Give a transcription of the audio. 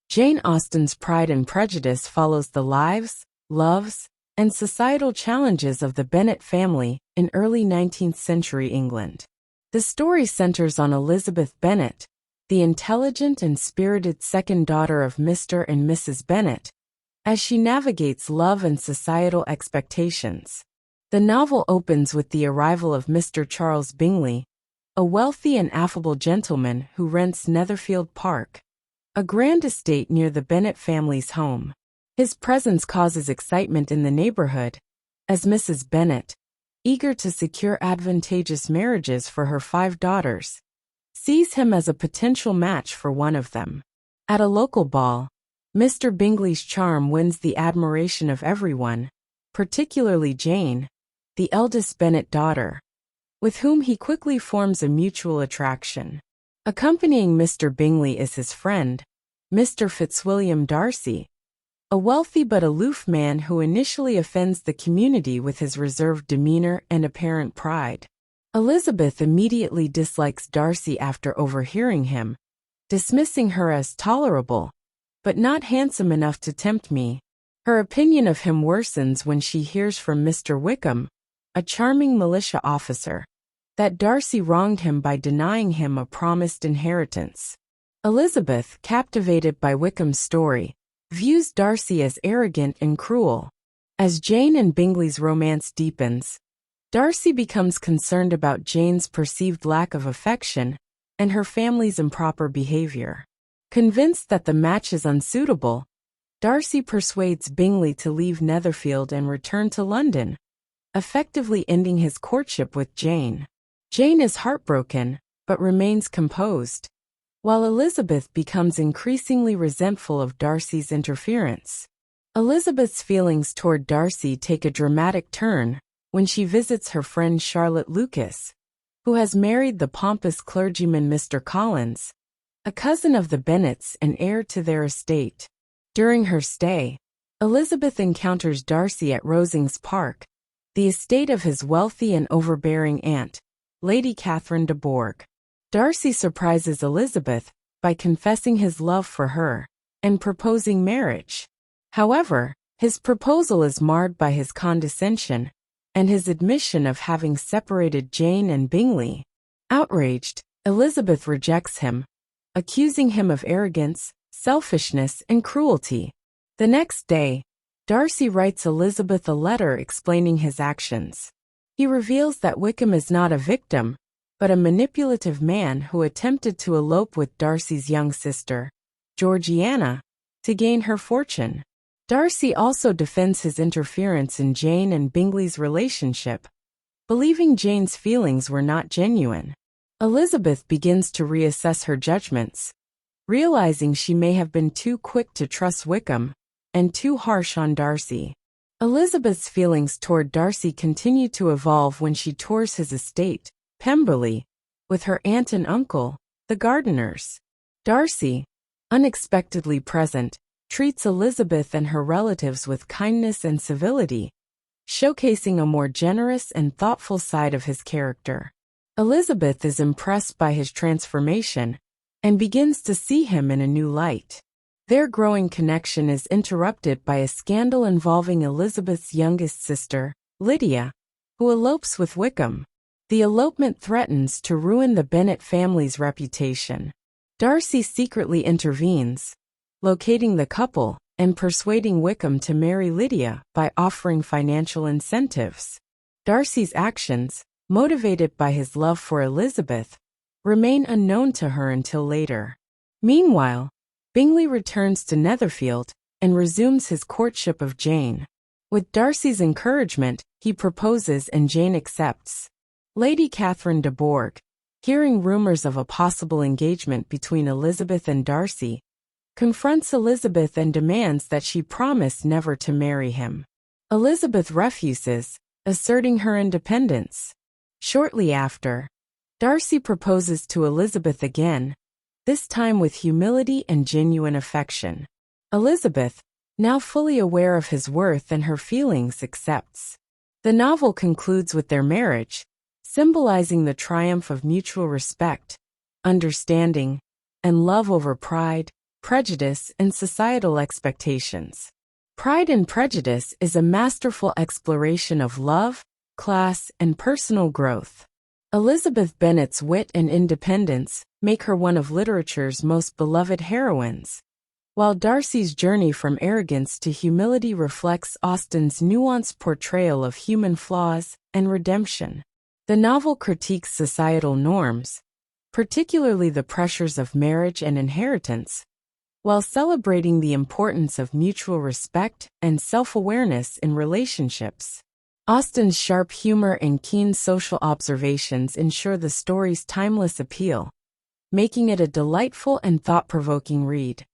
Jane Austen's Pride and Prejudice follows the lives, loves, and societal challenges of the Bennet family in early 19th century England. The story centers on Elizabeth Bennet, the intelligent and spirited second daughter of Mr. and Mrs. Bennet, as she navigates love and societal expectations. The novel opens with the arrival of Mr. Charles Bingley, a wealthy and affable gentleman who rents Netherfield Park, a grand estate near the Bennet family's home. His presence causes excitement in the neighborhood, as Mrs. Bennet, eager to secure advantageous marriages for her 5 daughters, sees him as a potential match for one of them. At a local ball, Mr. Bingley's charm wins the admiration of everyone, particularly Jane, the eldest Bennet daughter, with whom he quickly forms a mutual attraction. Accompanying Mr. Bingley is his friend, Mr. Fitzwilliam Darcy, a wealthy but aloof man who initially offends the community with his reserved demeanor and apparent pride. Elizabeth immediately dislikes Darcy after overhearing him, dismissing her as tolerable, but not handsome enough to tempt me. Her opinion of him worsens when she hears from Mr. Wickham, a charming militia officer, that Darcy wronged him by denying him a promised inheritance. Elizabeth, captivated by Wickham's story, views Darcy as arrogant and cruel. As Jane and Bingley's romance deepens, Darcy becomes concerned about Jane's perceived lack of affection and her family's improper behavior. Convinced that the match is unsuitable, Darcy persuades Bingley to leave Netherfield and return to London, effectively ending his courtship with Jane. Jane is heartbroken, but remains composed, while Elizabeth becomes increasingly resentful of Darcy's interference. Elizabeth's feelings toward Darcy take a dramatic turn when she visits her friend Charlotte Lucas, who has married the pompous clergyman Mr. Collins, a cousin of the Bennets and heir to their estate. During her stay, Elizabeth encounters Darcy at Rosings Park, the estate of his wealthy and overbearing aunt, Lady Catherine de Bourgh. Darcy surprises Elizabeth by confessing his love for her and proposing marriage. However, his proposal is marred by his condescension and his admission of having separated Jane and Bingley. Outraged, Elizabeth rejects him, accusing him of arrogance, selfishness, and cruelty. The next day, Darcy writes Elizabeth a letter explaining his actions. He reveals that Wickham is not a victim, but a manipulative man who attempted to elope with Darcy's young sister, Georgiana, to gain her fortune. Darcy also defends his interference in Jane and Bingley's relationship, believing Jane's feelings were not genuine. Elizabeth begins to reassess her judgments, realizing she may have been too quick to trust Wickham and too harsh on Darcy. Elizabeth's feelings toward Darcy continue to evolve when she tours his estate, Pemberley, with her aunt and uncle, the Gardeners. Darcy, unexpectedly present, treats Elizabeth and her relatives with kindness and civility, showcasing a more generous and thoughtful side of his character. Elizabeth is impressed by his transformation and begins to see him in a new light. Their growing connection is interrupted by a scandal involving Elizabeth's youngest sister, Lydia, who elopes with Wickham. The elopement threatens to ruin the Bennet family's reputation. Darcy secretly intervenes, locating the couple and persuading Wickham to marry Lydia by offering financial incentives. Darcy's actions, motivated by his love for Elizabeth, remain unknown to her until later. Meanwhile, Bingley returns to Netherfield and resumes his courtship of Jane. With Darcy's encouragement, he proposes and Jane accepts. Lady Catherine de Bourgh, hearing rumors of a possible engagement between Elizabeth and Darcy, confronts Elizabeth and demands that she promise never to marry him. Elizabeth refuses, asserting her independence. Shortly after, Darcy proposes to Elizabeth again, this time with humility and genuine affection. Elizabeth, now fully aware of his worth and her feelings, accepts. The novel concludes with their marriage, symbolizing the triumph of mutual respect, understanding, and love over pride, prejudice, and societal expectations. Pride and Prejudice is a masterful exploration of love, class, and personal growth. Elizabeth Bennet's wit and independence make her one of literature's most beloved heroines, while Darcy's journey from arrogance to humility reflects Austen's nuanced portrayal of human flaws and redemption. The novel critiques societal norms, particularly the pressures of marriage and inheritance, while celebrating the importance of mutual respect and self-awareness in relationships. Austen's sharp humor and keen social observations ensure the story's timeless appeal, making it a delightful and thought-provoking read.